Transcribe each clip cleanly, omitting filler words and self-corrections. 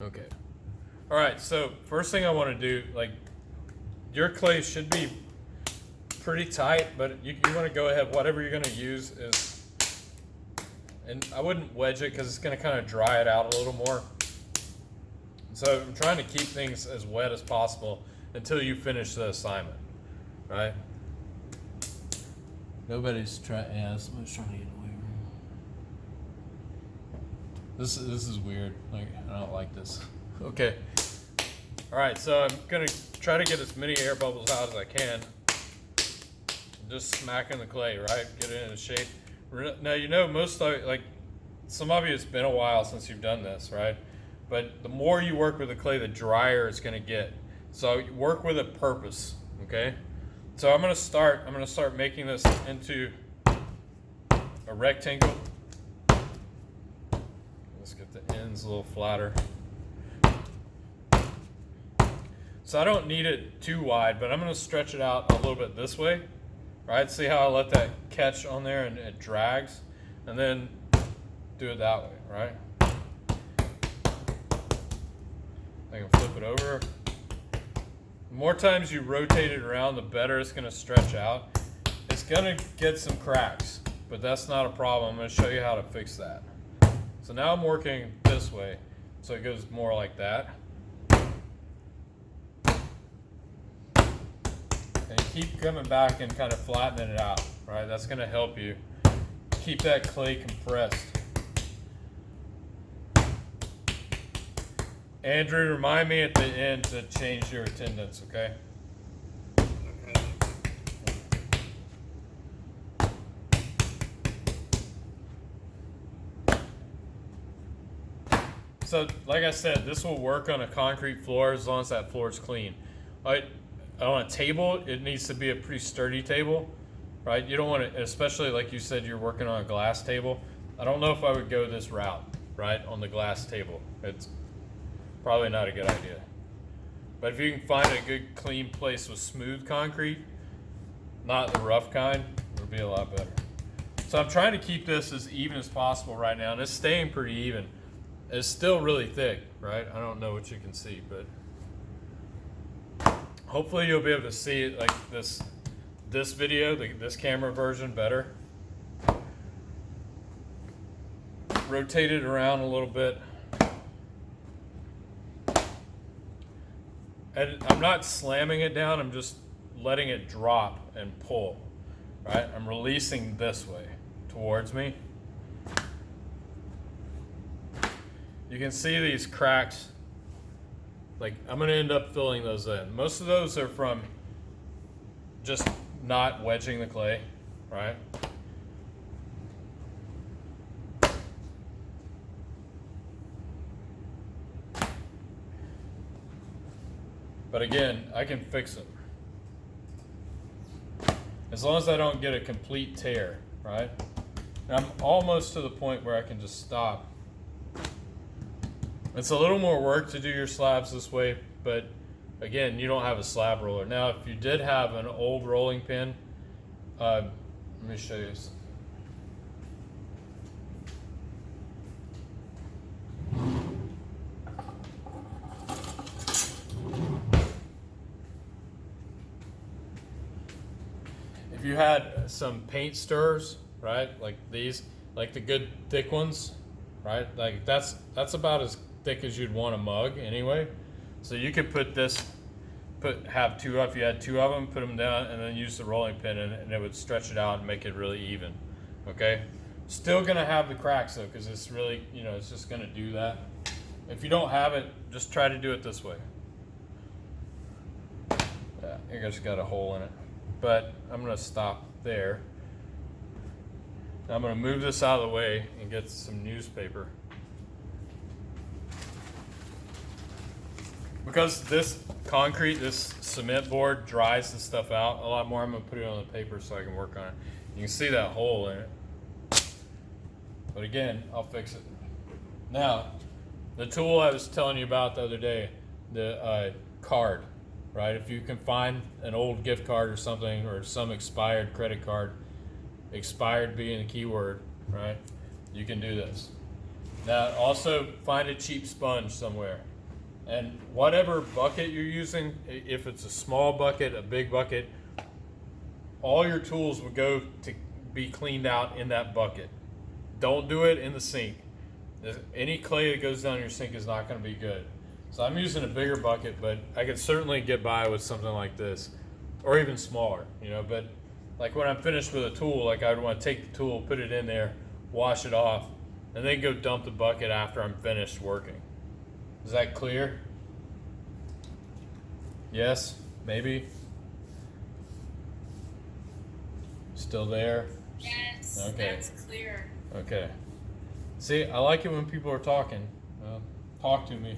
Okay. All right, so first thing I want to do, like, your clay should be pretty tight, but you want to go ahead, whatever you're going to use is, and I wouldn't wedge it because it's going to kind of dry it out a little more. So I'm trying to keep things as wet as possible until you finish the assignment, right? Nobody's trying, yeah, somebody's trying to get away from me. This is weird, like, I don't like this. Okay. All right, so I'm gonna try to get as many air bubbles out as I can. Just smacking the clay, right? Get it in a shape. Now, you know, most of, like, some of you, it's been a while since you've done this, right? But the more you work with the clay, the drier it's gonna get. So work with a purpose, okay? So I'm gonna start making this into a rectangle. Let's get the ends a little flatter. So I don't need it too wide, but I'm gonna stretch it out a little bit this way, right? See how I let that catch on there and it drags? And then do it that way, right? I can flip it over. The more times you rotate it around, the better it's gonna stretch out. It's gonna get some cracks, but that's not a problem. I'm gonna show you how to fix that. So now I'm working this way, so it goes more like that. And keep coming back and kind of flattening it out, right? That's gonna help you keep that clay compressed. Andrew, remind me at the end to change your attendance, okay? So, like I said, this will work on a concrete floor as long as that floor is clean. On a table, it needs to be a pretty sturdy table, right? You don't want to, especially like you said, you're working on a glass table. I don't know if I would go this route, right, on the glass table. It's probably not a good idea. But if you can find a good clean place with smooth concrete, not the rough kind, it'll be a lot better. So I'm trying to keep this as even as possible right now, and it's staying pretty even. It's still really thick, right? I don't know what you can see, but hopefully you'll be able to see it like this video, this camera version better. Rotate it around a little bit. And I'm not slamming it down, I'm just letting it drop and pull, right? I'm releasing this way towards me. You can see these cracks. Like, I'm gonna end up filling those in. Most of those are from just not wedging the clay, right? But again, I can fix them. As long as I don't get a complete tear, right? And I'm almost to the point where I can just stop. It's a little more work to do your slabs this way, but again, you don't have a slab roller. Now, if you did have an old rolling pin, let me show you this. If you had some paint stirrers, right, like these, like the good thick ones, right, like that's about as thick as you'd want a mug anyway. So you could put this, have two, if you had two of them, put them down and then use the rolling pin and it would stretch it out and make it really even, okay? Still gonna have the cracks though, because it's really, you know, it's just gonna do that. If you don't have it, just try to do it this way. Yeah, it just got a hole in it. But I'm gonna stop there. Now I'm gonna move this out of the way and get some newspaper. Because this concrete, this cement board dries this stuff out a lot more, I'm gonna put it on the paper so I can work on it. You can see that hole in it. But again, I'll fix it. Now, the tool I was telling you about the other day, the card, right? If you can find an old gift card or something, or some expired credit card, expired being the key word, right? You can do this. Now, also find a cheap sponge somewhere. And whatever bucket you're using, if it's a small bucket, a big bucket, all your tools would go to be cleaned out in that bucket. Don't do it in the sink. Any clay that goes down your sink is not going to be good. So I'm using a bigger bucket, but I could certainly get by with something like this, or even smaller, you know. But like when I'm finished with a tool, like I would want to take the tool, put it in there, wash it off, and then go dump the bucket after I'm finished working. Is that clear? Yes? Maybe? Still there? Yes, okay. That's clear. Okay. See, I like it when people are talking. Talk to me.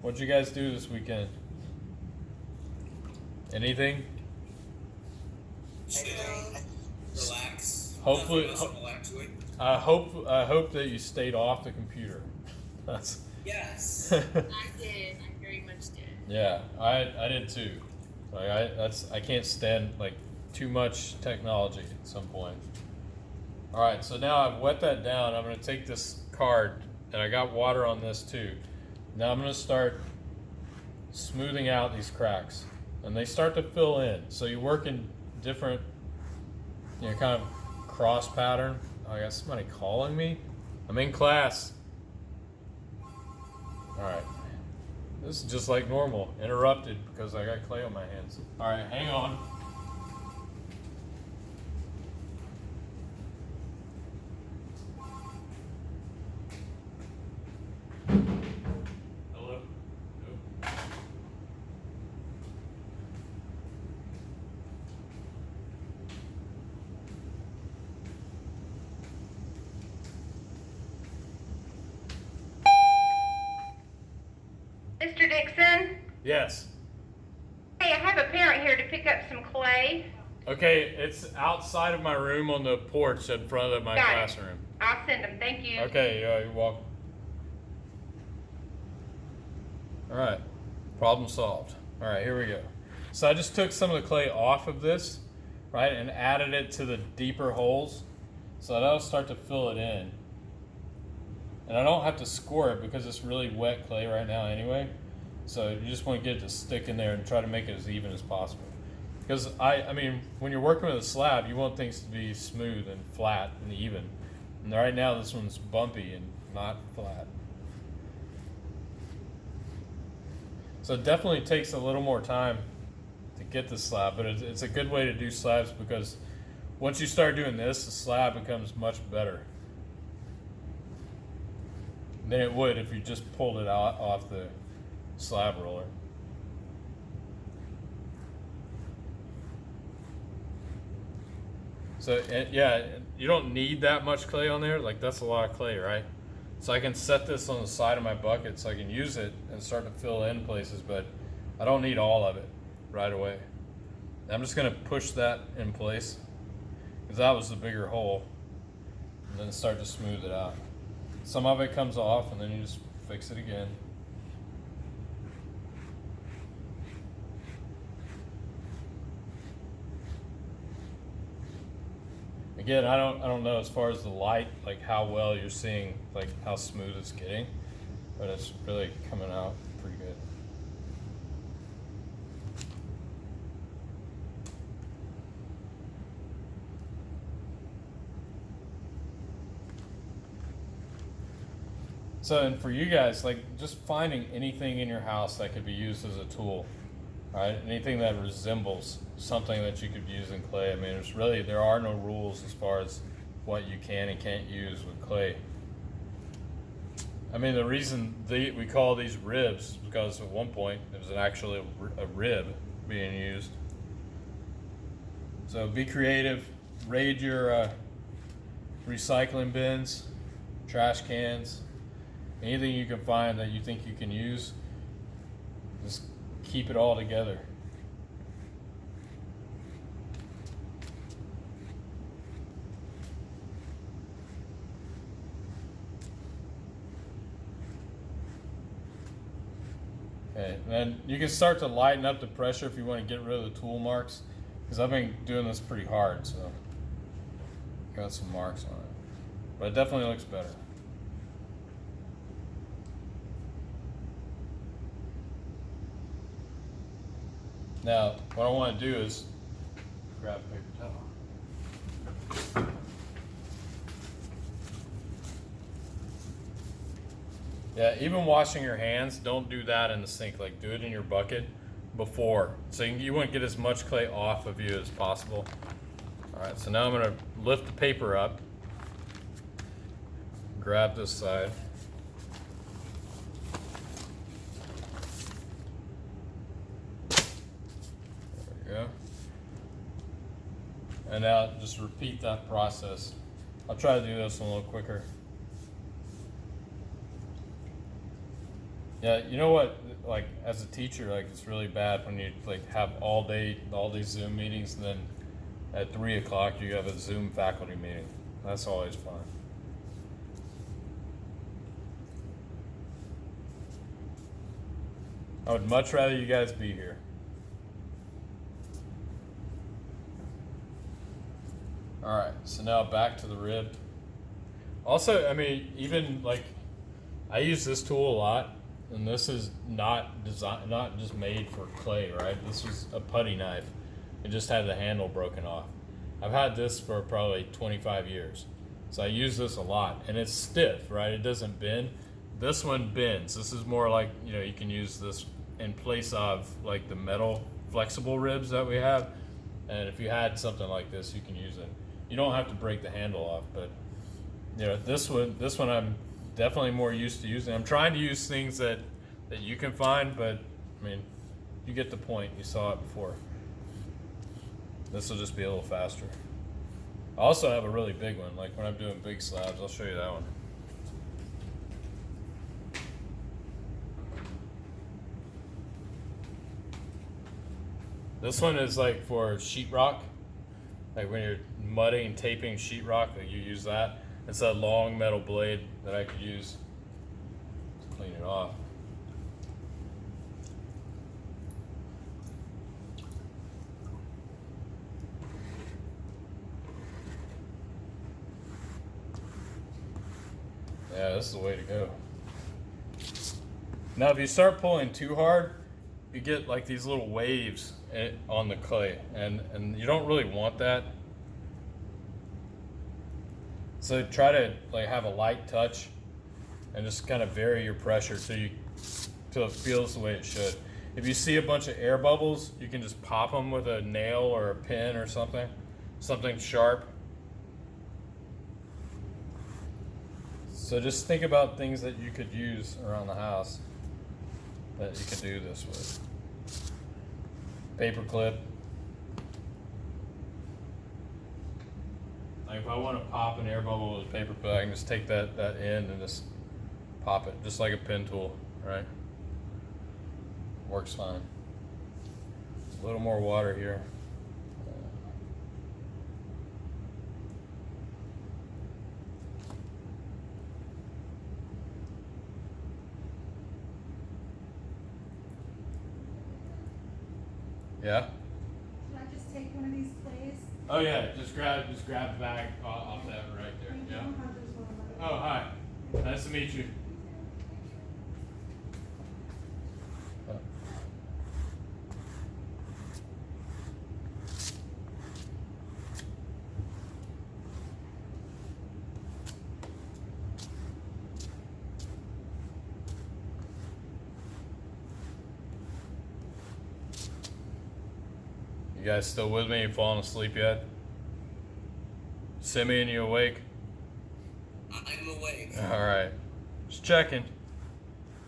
What'd you guys do this weekend? Anything? Relax. Hopefully, I hope that you stayed off the computer. That's. Yes. I did. I very much did. Yeah, I did too. Like I can't stand like too much technology at some point. All right, so now I've wet that down. I'm going to take this card, and I got water on this too. Now I'm going to start smoothing out these cracks, and they start to fill in. So you work in different, kind of cross pattern. Oh, I got somebody calling me. I'm in class. All right. This is just like normal. Interrupted because I got clay on my hands. All right, hang on. Hello? Nope. Mr. Dixon? Yes. Hey, I have a parent here to pick up some clay. Okay, it's outside of my room on the porch in front of my Got it. classroom. I'll send them. Thank you. Okay, you're welcome. All right, problem solved. All right, here we go. So I just took some of the clay off of this, right, and added it to the deeper holes. So that'll start to fill it in. And I don't have to score it because it's really wet clay right now anyway. So you just want to get it to stick in there and try to make it as even as possible. Because I mean, when you're working with a slab, you want things to be smooth and flat and even. And right now this one's bumpy and not flat. So it definitely takes a little more time to get the slab, but it's a good way to do slabs because once you start doing this, the slab becomes much better than it would if you just pulled it out off the slab roller. So yeah, you don't need that much clay on there. Like that's a lot of clay, right? So I can set this on the side of my bucket so I can use it and start to fill in places, but I don't need all of it right away. I'm just gonna push that in place because that was the bigger hole, and then start to smooth it out. Some of it comes off and then you just fix it again. Again, I don't know as far as the light, like how well you're seeing, like how smooth it's getting, but it's really coming out pretty good. So, and for you guys, like just finding anything in your house that could be used as a tool, right? Anything that resembles something that you could use in clay. I mean, there are no rules as far as what you can and can't use with clay. I mean, the reason we call these ribs is because at one point it was actually a rib being used. So be creative, raid your recycling bins, trash cans, anything you can find that you think you can use, just keep it all together. Okay, and then you can start to lighten up the pressure if you want to get rid of the tool marks, because I've been doing this pretty hard, so got some marks on it, but it definitely looks better. Now, what I want to do is grab a paper towel. Yeah, even washing your hands, don't do that in the sink. Like, do it in your bucket before, so you want to get as much clay off of you as possible. All right, so now I'm gonna lift the paper up, grab this side. There we go. And now just repeat that process. I'll try to do this a little quicker. Yeah, you know what? Like, as a teacher, like, it's really bad when you like have all these Zoom meetings, and then at 3 o'clock you have a Zoom faculty meeting. That's always fun. I would much rather you guys be here. All right, so now back to the rib. Also, I mean, even like, I use this tool a lot. And this is not just made for clay, right? This is a putty knife. It just had the handle broken off. I've had this for probably 25 years. So I use this a lot, and it's stiff, right? It doesn't bend. This one bends. This is more like, you know, you can use this in place of like the metal flexible ribs that we have. And if you had something like this, you can use it. You don't have to break the handle off, but you know, this one I'm definitely more used to using. I'm trying to use things that you can find, but I mean, you get the point. You saw it before. This will just be a little faster. I also have a really big one. Like when I'm doing big slabs, I'll show you that one. This one is like for sheetrock. Like when you're mudding and taping sheetrock, like you use that. It's a long metal blade that I could use to clean it off. Yeah, this is the way to go. Now, if you start pulling too hard, you get like these little waves on the clay, and you don't really want that. So try to like have a light touch and just kind of vary your pressure till it feels the way it should. If you see a bunch of air bubbles, you can just pop them with a nail or a pin or something sharp. So just think about things that you could use around the house that you could do this with. Paper clip. Like if I want to pop an air bubble with a paper clip, I can just take that end and just pop it, just like a pen tool, right? Works fine. A little more water here. Yeah? Should I just take one of these clays? Oh yeah, just grab the bag off that right there. Yeah. Oh, hi. Nice to meet you. You guys still with me? You falling asleep yet? Simeon, you awake? I'm awake. All right. Just checking.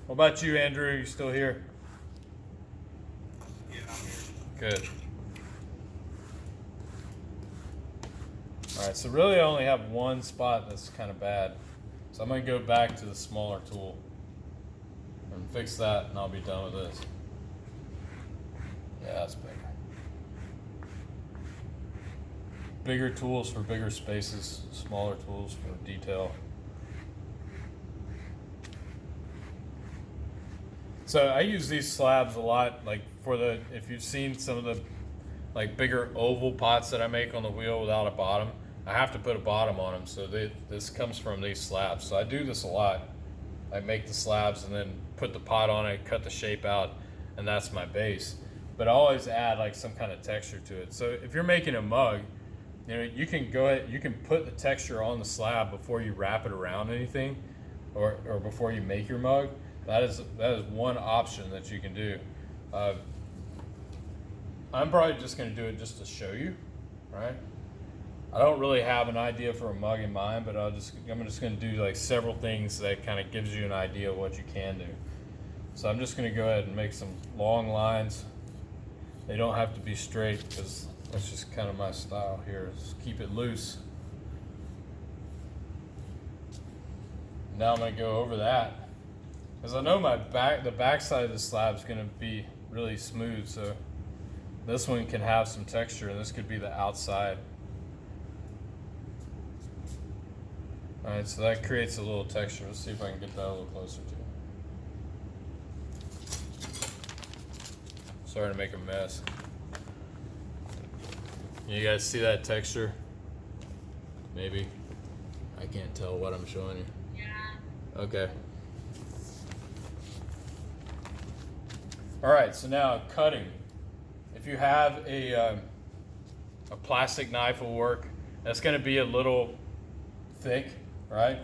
What about you, Andrew? You still here? Yeah, I'm here. Good. All right, so really I only have one spot that's kind of bad. So I'm gonna go back to the smaller tool and fix that, and I'll be done with this. Yeah, that's bigger. Bigger tools for bigger spaces, smaller tools for detail. So I use these slabs a lot, like if you've seen some of the like bigger oval pots that I make on the wheel without a bottom, I have to put a bottom on them. So this comes from these slabs. So I do this a lot. I make the slabs and then put the pot on it, cut the shape out, and that's my base. but I always add like some kind of texture to it. So if you're making a mug, you know, you can go ahead, you can put the texture on the slab before you wrap it around anything, or before you make your mug. That is one option that you can do. I'm probably just going to do it just to show you, right? I don't really have an idea for a mug in mind, but I'm just going to do like several things that kind of gives you an idea of what you can do. So I'm just going to go ahead and make some long lines. They don't have to be straight because that's just kind of my style here. Just keep it loose. Now I'm going to go over that because I know the back side of the slab is going to be really smooth. So this one can have some texture, and this could be the outside. All right, so that creates a little texture. Let's see if I can get that a little closer to you. Sorry to make a mess. You guys see that texture? Maybe. I can't tell what I'm showing you. Yeah. Okay. All right, so now cutting. If you have a plastic knife will work. That's going to be a little thick, right?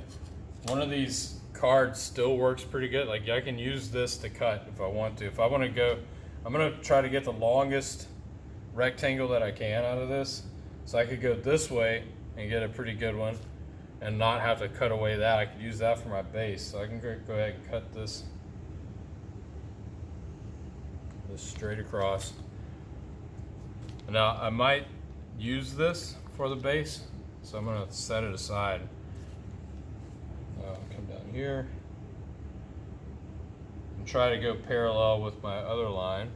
One of these cards still works pretty good. Like I can use this to cut if I want to. If I want to go, I'm going to try to get the longest rectangle that I can out of this. So I could go this way and get a pretty good one and not have to cut away that. I could use that for my base. So I can go ahead and cut this straight across. Now I might use this for the base, so I'm going to set it aside. Come down here and try to go parallel with my other line.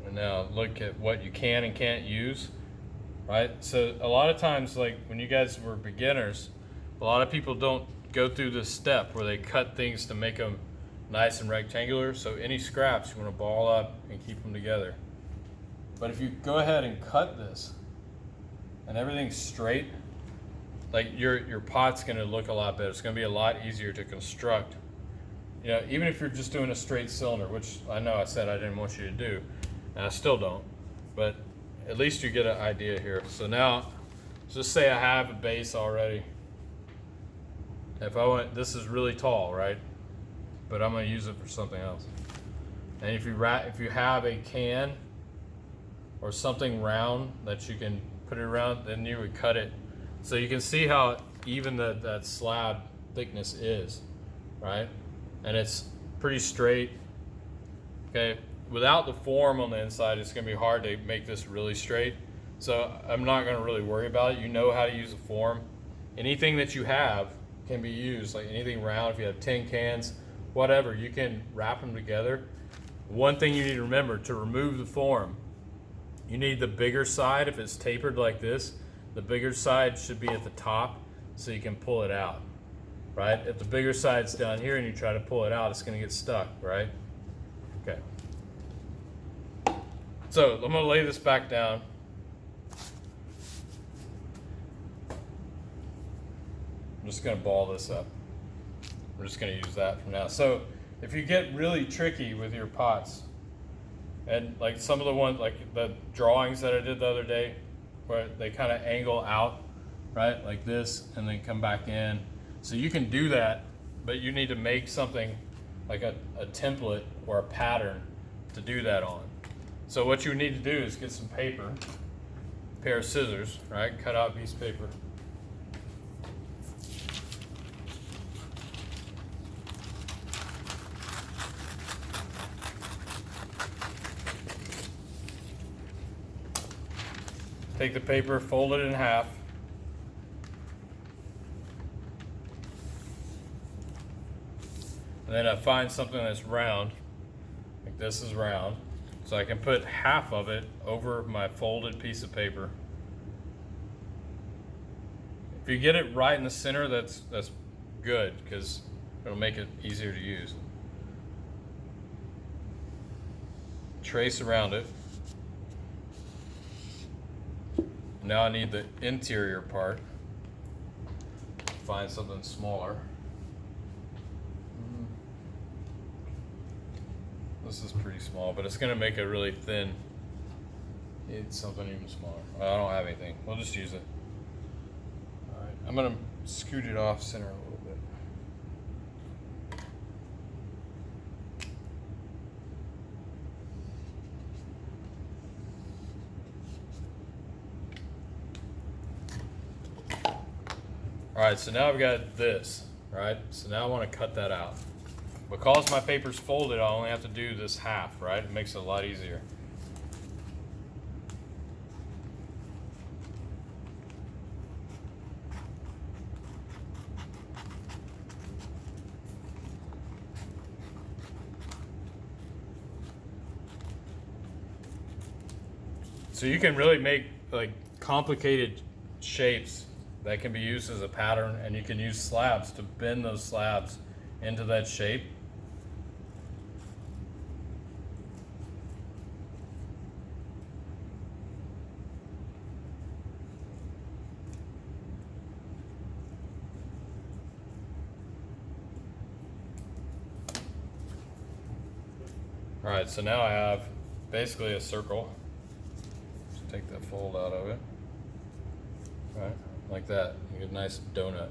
And now look at what you can and can't use, right? So a lot of times, like when you guys were beginners, a lot of people don't go through this step where they cut things to make them nice and rectangular. So any scraps you want to ball up and keep them together. But if you go ahead and cut this and everything's straight, like your pot's going to look a lot better. It's going to be a lot easier to construct. You know, even if you're just doing a straight cylinder, which I know I said I didn't want you to do, and I still don't, but at least you get an idea here. So now, just say I have a base already. If I want, this is really tall, right? But I'm going to use it for something else. And if you have a can or something round that you can put it around, then you would cut it. So you can see how even that slab thickness is, right? And it's pretty straight. Okay, without the form on the inside, it's going to be hard to make this really straight. So I'm not going to really worry about it. You know how to use a form. Anything that you have can be used, like anything round. If you have tin cans, whatever, you can wrap them together. One thing you need to remember, to remove the form, you need the bigger side. If it's tapered like this, the bigger side should be at the top so you can pull it out, right? If the bigger side's down here and you try to pull it out, it's going to get stuck, right? Okay. So I'm going to lay this back down. I'm just going to ball this up. We're just going to use that for now. So if you get really tricky with your pots, and like some of the ones, like the drawings that I did the other day, where they kind of angle out, right, like this, and then come back in. So you can do that, but you need to make something like a template or a pattern to do that on. So what you need to do is get some paper, a pair of scissors, right, cut out a piece of paper. Take the paper, fold it in half. And then I find something that's round, like this is round. So I can put half of it over my folded piece of paper. If you get it right in the center, that's good, because it'll make it easier to use. Trace around it. Now I need the interior part. Find something smaller. This is pretty small, but it's gonna make it really thin. Need something even smaller. I don't have anything. We'll just use it. All right, I'm gonna scoot it off center a little bit. All right, so now I've got this, right? So now I want to cut that out. Because my paper's folded, I only have to do this half, right? It makes it a lot easier. So you can really make like complicated shapes that can be used as a pattern, and you can use slabs to bend those slabs into that shape. All right, so now I have basically a circle. Just take that fold out of it. All right, like that. You get a nice donut.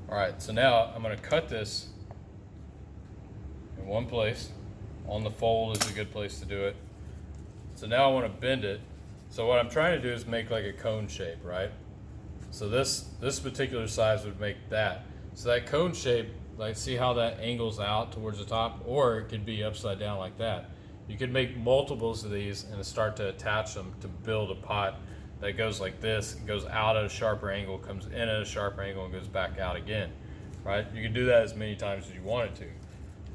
All right, so now I'm gonna cut this in one place. On the fold is a good place to do it. So now I wanna bend it. So what I'm trying to do is make like a cone shape, right? So this particular size would make that. So that cone shape, like see how that angles out towards the top, or it could be upside down like that. You could make multiples of these and start to attach them to build a pot that goes like this, goes out at a sharper angle, comes in at a sharper angle, and goes back out again, right? You can do that as many times as you wanted to.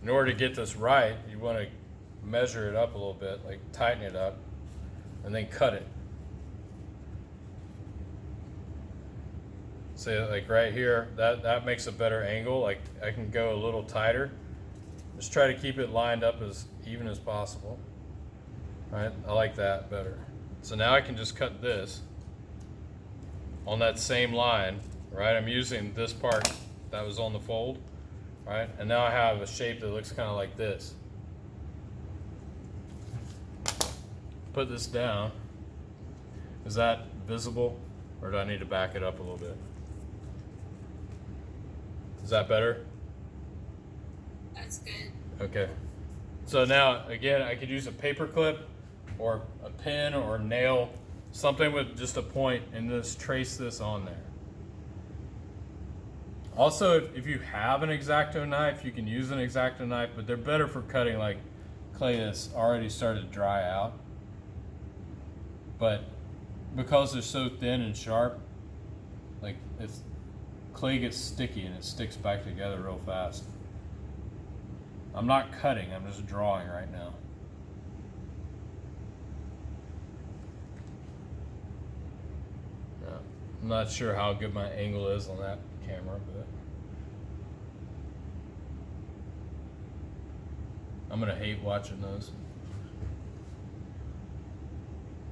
In order to get this right, you want to measure it up a little bit, like tighten it up, and then cut it. So like right here, that makes a better angle. Like I can go a little tighter. Just try to keep it lined up as even as possible. Right? I like that better. So now I can just cut this on that same line, right? I'm using this part that was on the fold, right? And now I have a shape that looks kind of like this. Put this down. Is that visible, or do I need to back it up a little bit? Is that better? That's good. Okay. So now, again, I could use a paper clip or a pen or a nail, something with just a point, and just trace this on there. Also, if you have an X-Acto knife, you can use an X-Acto knife, but they're better for cutting like clay that's already started to dry out. But because they're so thin and sharp, like clay gets sticky and it sticks back together real fast. I'm not cutting, I'm just drawing right now. Yeah, I'm not sure how good my angle is on that camera, but I'm gonna hate watching those.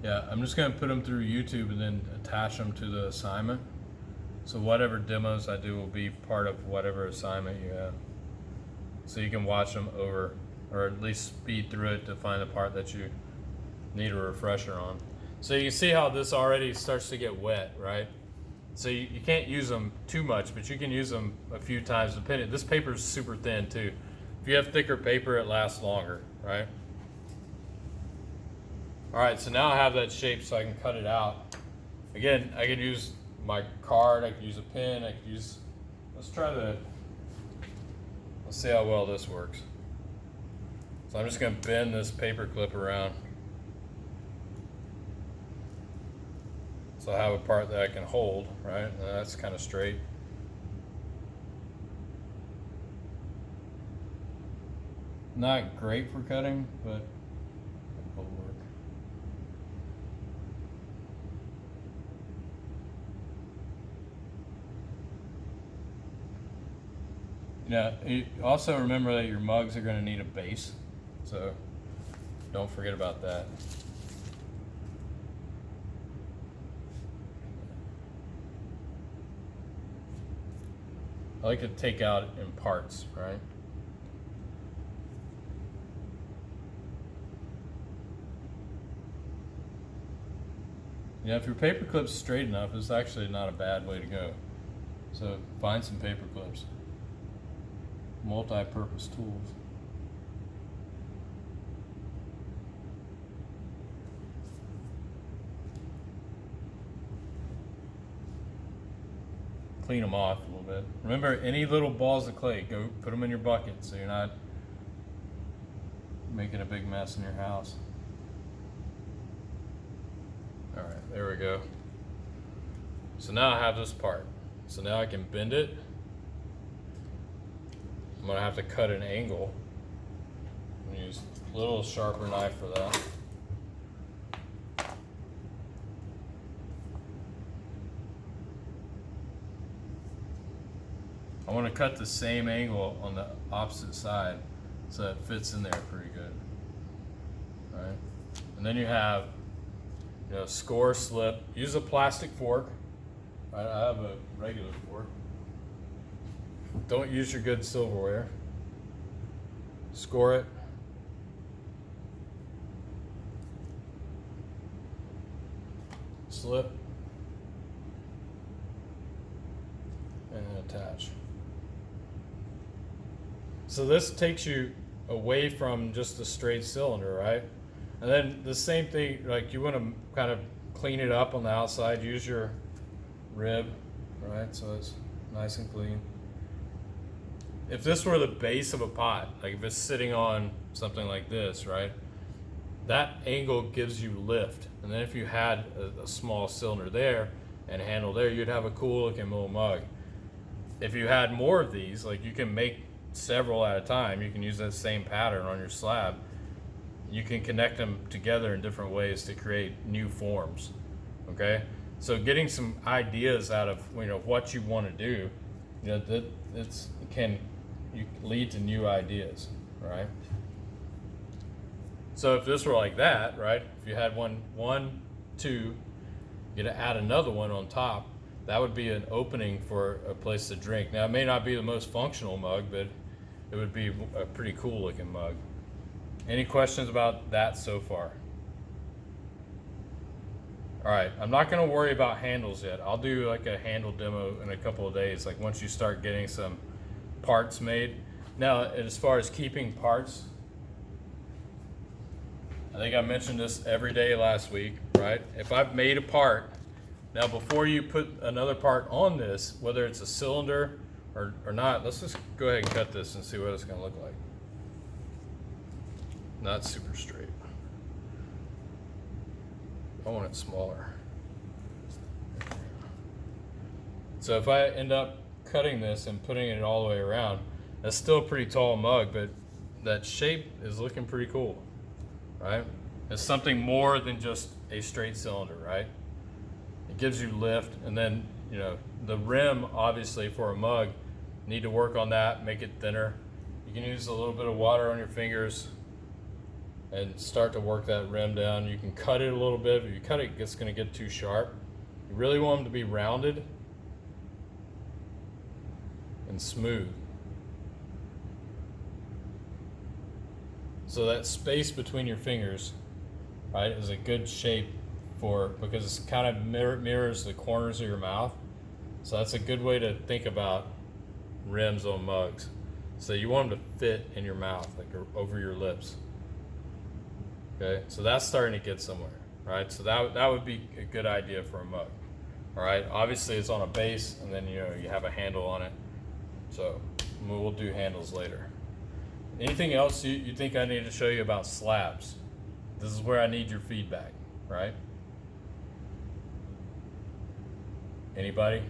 Yeah, I'm just gonna put them through YouTube and then attach them to the assignment. So whatever demos I do will be part of whatever assignment you have. So you can watch them over, or at least speed through it to find the part that you need a refresher on. So you can see how this already starts to get wet, right? So you can't use them too much, but you can use them a few times depending. This paper is super thin too. If you have thicker paper, it lasts longer, right? All right, so now I have that shape so I can cut it out. Again, I could use my card, I could use a pen, I could use, let's see how well this works. So I'm just gonna bend this paper clip around. So I have a part that I can hold, right? And that's kind of straight. Not great for cutting, but it will work. Yeah, you also remember that your mugs are going to need a base, so don't forget about that. I like to take out in parts, right? Yeah, if your paper clip's straight enough, it's actually not a bad way to go. So find some paper clips. Multi-purpose tools. Clean them off a little bit. Remember, any little balls of clay, go put them in your bucket so you're not making a big mess in your house. All right, there we go. So now I have this part. So now I can bend it. I'm gonna have to cut an angle. I'm gonna use a little sharper knife for that. I want to cut the same angle on the opposite side so it fits in there pretty good. All right, and then you have, score, slip. Use a plastic fork. I have a regular fork. Don't use your good silverware. Score it. Slip. And attach. So this takes you away from just the straight cylinder, right? And then the same thing, like you want to kind of clean it up on the outside. Use your rib, right? So it's nice and clean. If this were the base of a pot, like if it's sitting on something like this, right? That angle gives you lift. And then if you had a small cylinder there and handle there, you'd have a cool looking little mug. If you had more of these, like you can make several at a time, you can use that same pattern on your slab. You can connect them together in different ways to create new forms. Okay, so getting some ideas out of what you want to do, that can lead to new ideas, right? So if this were like that, right? If you had one, two, you're gonna add another one on top. That would be an opening for a place to drink. Now, it may not be the most functional mug, but it would be a pretty cool looking mug. Any questions about that so far? All right, I'm not gonna worry about handles yet. I'll do like a handle demo in a couple of days, like once you start getting some parts made. Now, as far as keeping parts, I think I mentioned this every day last week, right? If I've made a part, now before you put another part on this, whether it's a cylinder or not, let's just go ahead and cut this and see what it's gonna look like. Not super straight. I want it smaller. So if I end up cutting this and putting it all the way around, that's still a pretty tall mug, but that shape is looking pretty cool, right? It's something more than just a straight cylinder, right? It gives you lift, and then the rim, obviously for a mug, need to work on that, make it thinner. You can use a little bit of water on your fingers and start to work that rim down. You can cut it a little bit. If you cut it, it's going to get too sharp. You really want them to be rounded and smooth. So that space between your fingers, right, is a good shape because it kind of mirrors the corners of your mouth. So that's a good way to think about rims on mugs. So you want them to fit in your mouth, like over your lips. Okay, so that's starting to get somewhere, right? So that would be a good idea for a mug. All right, obviously it's on a base, and then you have a handle on it. So we'll do handles later. Anything else you think I need to show you about slabs? This is where I need your feedback, right? Anybody?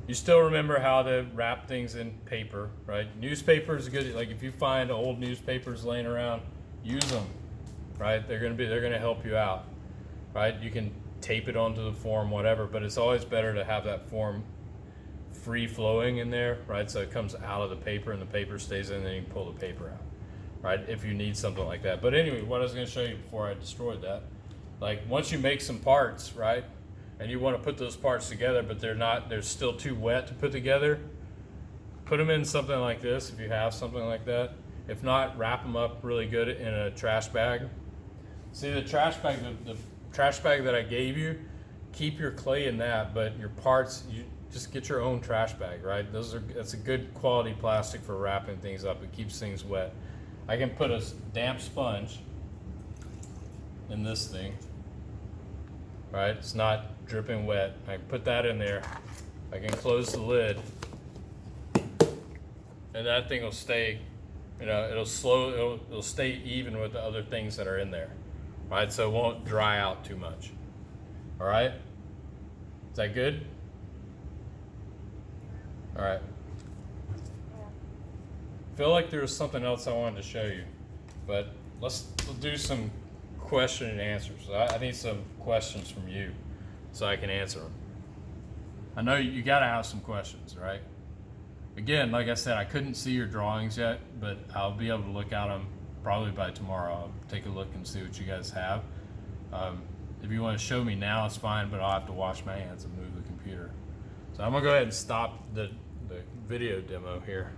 You still remember how to wrap things in paper, right? Newspaper is good. Like if you find old newspapers laying around, use them, right? They're gonna help you out, right? You can tape it onto the form, whatever, but it's always better to have that form free flowing in there, right? So it comes out of the paper and the paper stays in, and then you can pull the paper out, right? If you need something like that. But anyway, what I was gonna show you before I destroyed that, like once you make some parts, right? And you want to put those parts together, but they're still too wet to put together, put them in something like this if you have something like that. If not, wrap them up really good in a trash bag. See, the trash bag, the trash bag that I gave you, keep your clay in that, but your parts, you just get your own trash bag, right? That's a good quality plastic for wrapping things up. It keeps things wet. I can put a damp sponge in this thing, right? It's not dripping wet. I can put that in there. I can close the lid, and that thing will stay, it'll stay even with the other things that are in there, right? So it won't dry out too much. All right? Is that good? All right. Feel like there was something else I wanted to show you, but let's do some question and answers. I need some questions from you so I can answer them. I know you got to have some questions, right? Again, like I said, I couldn't see your drawings yet, but I'll be able to look at them probably by tomorrow. I'll take a look and see what you guys have. If you want to show me now, it's fine, but I'll have to wash my hands and move the computer. So I'm gonna go ahead and stop the video demo here.